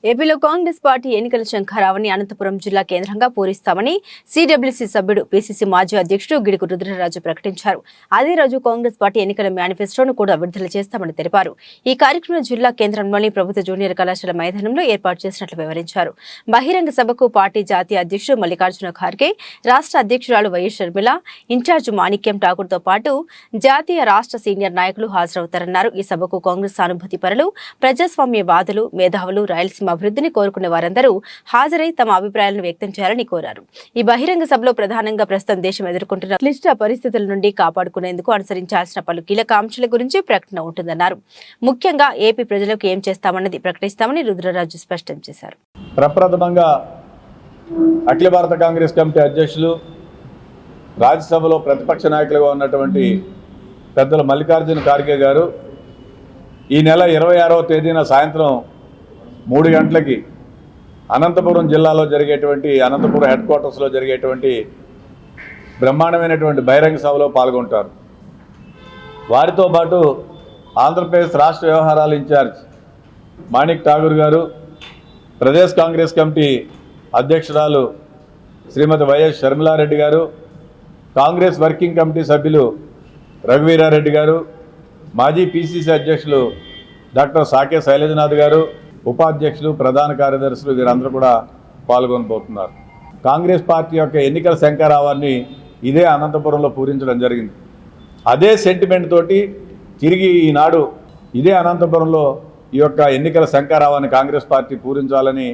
ఏపీలో కాంగ్రెస్ పార్టీ ఎన్నికల శంఖారావాన్ని అనంతపురం జిల్లా కేంద్రంగా పూరిస్తామని సిడబ్ల్యూసీ సభ్యుడు పిసిసి మాజీ అధ్యక్షుడు గిడుగు రుద్రరాజు ప్రకటించారు. అదే రోజు కాంగ్రెస్ పార్టీ ఎన్నికల మేనిఫెస్టోను కూడా విడుదల చేస్తామని తెలిపారు. ఈ కార్యక్రమం జిల్లా కేంద్రంలోని ప్రభుత్వ జూనియర్ కళాశాల మైదానంలో ఏర్పాటు చేసినట్లు వివరించారు. బహిరంగ సభకు పార్టీ జాతీయ అధ్యక్షుడు మల్లికార్జున ఖార్గే, రాష్ట్ర అధ్యక్షురాలు వైఎస్ షర్మిల, ఇన్ఛార్జ్ మాణిక్యం ఠాకూర్తో పాటు జాతీయ రాష్ట్ర సీనియర్ నాయకులు హాజరవుతారన్నారు. ఈ సభకు కాంగ్రెస్ సానుభూతి పరులు, ప్రజాస్వామ్యవాదులు, మేధావులు, రాయలసీమ అభివృద్ధిని కోరుకునే వారందరూ హాజరై తమ అభిప్రాయాలను వ్యక్తం చేయాలని కోరారు. ఈ బహిరంగ సభలో ప్రధానంగా ప్రస్తుతం దేశం ఎదుర్కొంటున్న క్లిష్ట పరిస్థితుల నుండి కాపాడుకునేందుకు అనుసరించాల్సిన పలు కీలక అంశాల గురించి ప్రకటన ఉంటుందన్నారు. ముఖ్యంగా ఏపీ ప్రజలకు ఏం చేస్తామన్నది ప్రకటిస్తామని రుద్రరాజు స్పష్టం చేశారు. ప్రప్రథమంగా అఖిల భారత కాంగ్రెస్ కమిటీ అధ్యక్షులు, రాజ్యసభలో ప్రతిపక్ష నాయకులుగా ఉన్నటువంటి పెద్దలు మల్లికార్జున ఖార్గే గారు ఈ నెల 26వ తేదీన సాయంత్రం 3 గంటలకి అనంతపురం జిల్లాలో జరిగేటువంటి అనంతపురం హెడ్ క్వార్టర్స్లో జరిగేటువంటి బ్రహ్మాండమైనటువంటి బహిరంగ సభలో పాల్గొంటారు. వారితో పాటు ఆంధ్రప్రదేశ్ రాష్ట్ర వ్యవహారాల ఇన్ఛార్జ్ మాణిక్ ఠాకూర్ గారు, ప్రదేశ్ కాంగ్రెస్ కమిటీ అధ్యక్షురాలు శ్రీమతి వైఎస్ షర్మిలారెడ్డి గారు, కాంగ్రెస్ వర్కింగ్ కమిటీ సభ్యులు రఘువీరారెడ్డి గారు, మాజీ పిసిసి అధ్యక్షులు డాక్టర్ సాకే శైలజనాథ్ గారు, ఉపాధ్యక్షులు, ప్రధాన కార్యదర్శులు వీరందరూ కూడా పాల్గొనబోతున్నారు. కాంగ్రెస్ పార్టీ యొక్క ఎన్నికల శంఖారావాన్ని ఇదే అనంతపురంలో పూరించడం జరిగింది. అదే సెంటిమెంట్ తోటి తిరిగి ఈనాడు ఇదే అనంతపురంలో ఈ యొక్క ఎన్నికల శంఖారావాన్ని కాంగ్రెస్ పార్టీ పూరించాలని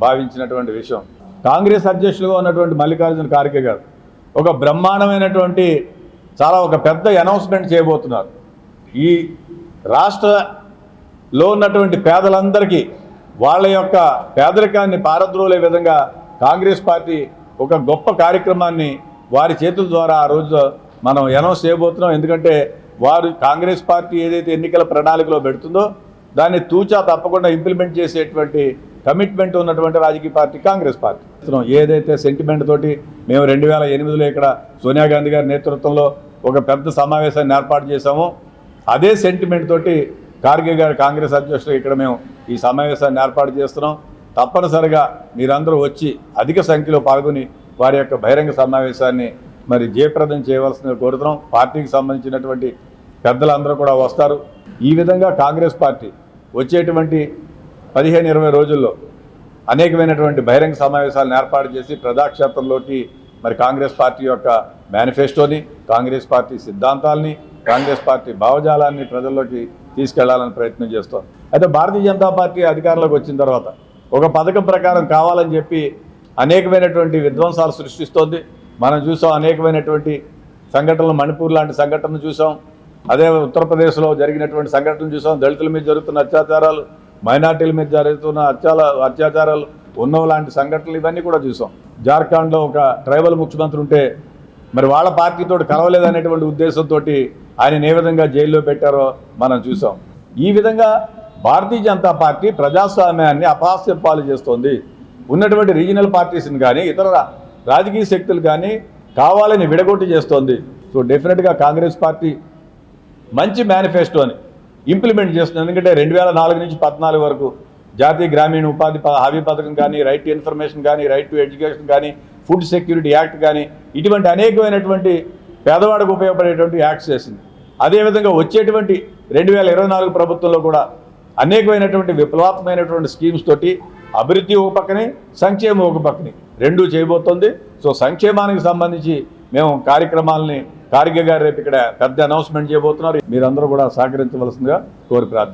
భావించినటువంటి విషయం. కాంగ్రెస్ అధ్యక్షులుగా ఉన్నటువంటి మల్లికార్జున ఖార్గే గారు ఒక బ్రహ్మాండమైనటువంటి ఒక పెద్ద అనౌన్స్మెంట్ చేయబోతున్నారు. ఈ రాష్ట్రలో ఉన్నటువంటి పేదలందరికీ వాళ్ళ యొక్క పేదరికాన్ని పారద్రోలే విధంగా కాంగ్రెస్ పార్టీ ఒక గొప్ప కార్యక్రమాన్ని వారి చేతుల ద్వారా ఆ రోజు మనం అనౌన్స్ చేయబోతున్నాం. ఎందుకంటే వారు కాంగ్రెస్ పార్టీ ఏదైతే ఎన్నికల ప్రణాళికలో పెడుతుందో దాన్ని తూచా తప్పకుండా ఇంప్లిమెంట్ చేసేటువంటి కమిట్మెంట్ ఉన్నటువంటి రాజకీయ పార్టీ కాంగ్రెస్ పార్టీ. ఏదైతే సెంటిమెంట్ తోటి మేము 2008లో ఇక్కడ సోనియా గాంధీ గారి నేతృత్వంలో ఒక పెద్ద సమావేశాన్ని ఏర్పాటు చేశామో అదే సెంటిమెంట్ తోటి ఖార్గే గారు కాంగ్రెస్ అధ్యక్షులు ఇక్కడ మేము ఈ సమావేశాన్ని ఏర్పాటు చేస్తున్నాం. తప్పనిసరిగా మీరందరూ వచ్చి అధిక సంఖ్యలో పాల్గొని వారి యొక్క బహిరంగ సమావేశాన్ని జయప్రదం చేయవలసిందిగా కోరుతున్నాం. పార్టీకి సంబంధించినటువంటి పెద్దలందరూ కూడా వస్తారు. ఈ విధంగా కాంగ్రెస్ పార్టీ వచ్చేటువంటి 15-20 రోజుల్లో అనేకమైనటువంటి బహిరంగ సమావేశాలను ఏర్పాటు చేసి ప్రజాక్షేత్రంలోకి కాంగ్రెస్ పార్టీ యొక్క మేనిఫెస్టోని, కాంగ్రెస్ పార్టీ సిద్ధాంతాలని, కాంగ్రెస్ పార్టీ భావజాలాన్ని ప్రజల్లోకి తీసుకెళ్లాలని ప్రయత్నం చేస్తాం. అయితే భారతీయ జనతా పార్టీ అధికారంలోకి వచ్చిన తర్వాత ఒక పథకం ప్రకారం కావాలని చెప్పి అనేకమైనటువంటి విధ్వంసాలు సృష్టిస్తోంది. మనం చూసాం, అనేకమైనటువంటి సంఘటనలు, మణిపూర్ లాంటి సంఘటనలు చూసాం. అదే ఉత్తరప్రదేశ్లో జరిగినటువంటి సంఘటనలు చూసాం. దళితుల మీద జరుగుతున్న అత్యాచారాలు, మైనార్టీల మీద జరుగుతున్న అత్యాచారాలు, ఉన్నవ లాంటి సంఘటనలు ఇవన్నీ కూడా చూసాం. జార్ఖండ్లో ఒక ట్రైబల్ ముఖ్యమంత్రి ఉంటే వాళ్ళ పార్టీతో కలవలేదనేటువంటి ఉద్దేశంతో ఆయన ఏ విధంగా జైల్లో పెట్టారో మనం చూసాం. ఈ విధంగా భారతీయ జనతా పార్టీ ప్రజాస్వామ్యాన్ని అపహాస్యం పాలు చేస్తోంది. ఉన్నటువంటి రీజనల్ పార్టీస్ని కానీ ఇతర రాజకీయ శక్తులు కానీ కావాలని విడగొట్టి చేస్తోంది. సో డెఫినెట్గా కాంగ్రెస్ పార్టీ మంచి మేనిఫెస్టోని ఇంప్లిమెంట్ చేస్తుంది. ఎందుకంటే 2004 నుంచి 2014 వరకు జాతీయ గ్రామీణ ఉపాధి హామీ పథకం కానీ, రైట్ టు ఇన్ఫర్మేషన్ కానీ, రైట్ టు ఎడ్యుకేషన్ కానీ, ఫుడ్ సెక్యూరిటీ యాక్ట్ కానీ, ఇటువంటి అనేకమైనటువంటి పేదవాడికి ఉపయోగపడేటువంటి యాక్ట్స్ చేసింది. అదేవిధంగా వచ్చేటువంటి 2024 ప్రభుత్వంలో కూడా అనేకమైనటువంటి విప్లవాత్మకమైనటువంటి స్కీమ్స్ తోటి అభివృద్ధి ఒక పక్కనే, సంక్షేమం ఒక పక్కనే రెండూ చేయబోతోంది. సో సంక్షేమానికి సంబంధించి మేము కార్యక్రమాలని ఖార్గే గారు రేపు ఇక్కడ పెద్ద అనౌన్స్మెంట్ చేయబోతున్నారు. మీరందరూ కూడా సహకరించవలసిందిగా కోరి ప్రార్థన.